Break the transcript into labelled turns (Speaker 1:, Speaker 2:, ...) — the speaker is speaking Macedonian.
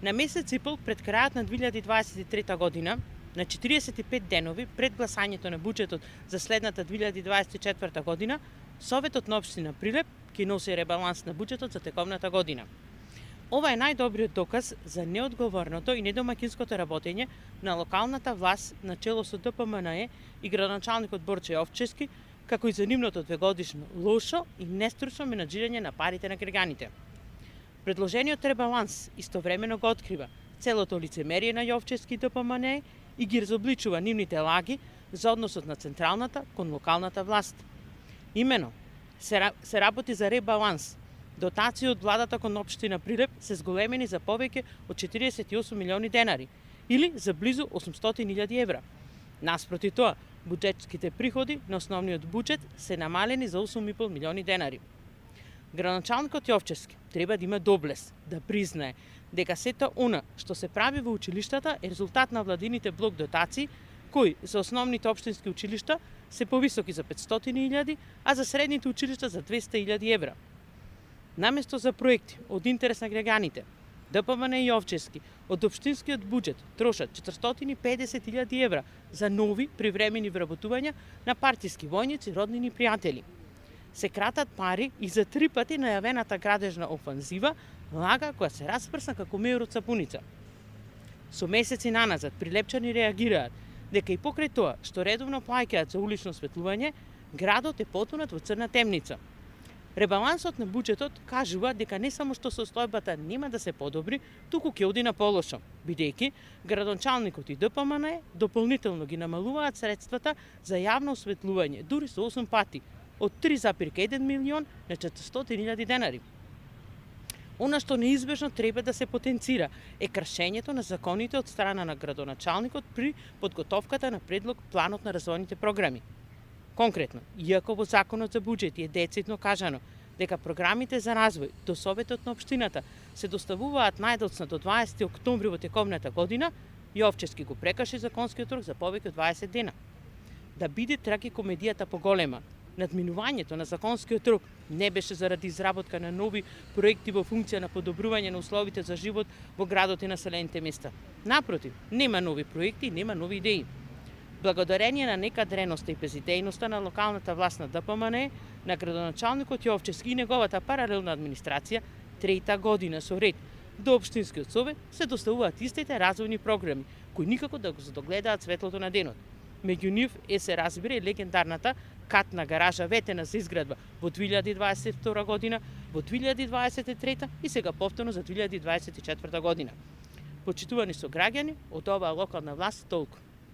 Speaker 1: На месец и пол пред крајот на 2023 година, на 45 денови пред гласањето на буџетот за следната 2024 година, Советот на општина Прилеп ќе носи ребаланс на буџетот за тековната година. Ова е најдобриот доказ за неодговорното и недомакинското работење на локалната власт на чело со ДПМНЕ и градоначалникот Борче Јовчевски, како и за нивното двегодишно лошо и нестручно менаџирање на парите на граѓаните. Предложениот ребаланс истовремено го открива целото лицемерие на Јовчевски и ДПМНЕ и ги разобличува нивните лаги за односот на централната кон локалната власт. Имено, се работи за ребаланс. Дотации од владата кон општина Прилеп се зголемени за повеќе од 48 милиони денари, или за близу 800.000 евра. Наспроти тоа, буџетските приходи на основниот буџет се намалени за 8,5 милиони денари. Градоначалникот Јовчевски треба да има доблест, да признае дека сето она што се прави во училиштата е резултат на владините блок дотации, кои за основните општински училишта се повисоки за 500.000, а за средните училишта за 200.000 евра. Наместо за проекти од интерес на граѓаните, ДПМНЕ и Јовчевски од општинскиот буџет трошат 450.000 евра за нови привремени вработувања на партиски војници, роднини и пријатели. Се кратат пари и за 3 пати најавената градежна офанзива, лага која се распрсна како меур од сапуница. Со месеци наназад прилепчани реагираат дека и покрај тоа што редовно плаќаат за улично осветлување, градот е потонат во црна темница. Ребалансот на буџетот кажува дека не само што состојбата нема да се подобри, туку ќе оди на полошо, бидејќи градоначалникот и ДПМНЕ дополнително ги намалуваат средствата за јавно осветлување, дури со 8 пати, од 3,1 милион на 400.000 денари. Она што неизбежно треба да се потенцира е кршењето на законите од страна на градоначалникот при подготовката на предлог планот на развојните програми. Конкретно, иако во Законот за буџети е децидно кажано дека програмите за развој до Советот на општината се доставуваат најдоцна до 20 октомври во тековната година, Јовчевски го прекрши законскиот рок за повеќе од 20 дена. Да биде трагикомедијата поголема, надминувањето на законскиот рок не беше заради изработка на нови проекти во функција на подобрување на условите за живот во градот и населените места. Напротив, нема нови проекти, нема нови идеи. Благодарение на некадреноста и безидејноста на локалната власт на ДПМНЕ, на градоначалникот Јовчевски и неговата паралелна администрација, трета година со ред до општинскиот совет се доставуваат истите развојни програми, кои никако да го задогледаат светлото на денот. Меѓу нив се разбира и легендарната катна гаража ветена за изградба во 2022 година, во 2023 и сега повторно за 2024 година. Почитувани со граѓани, од оваа локална власт толку.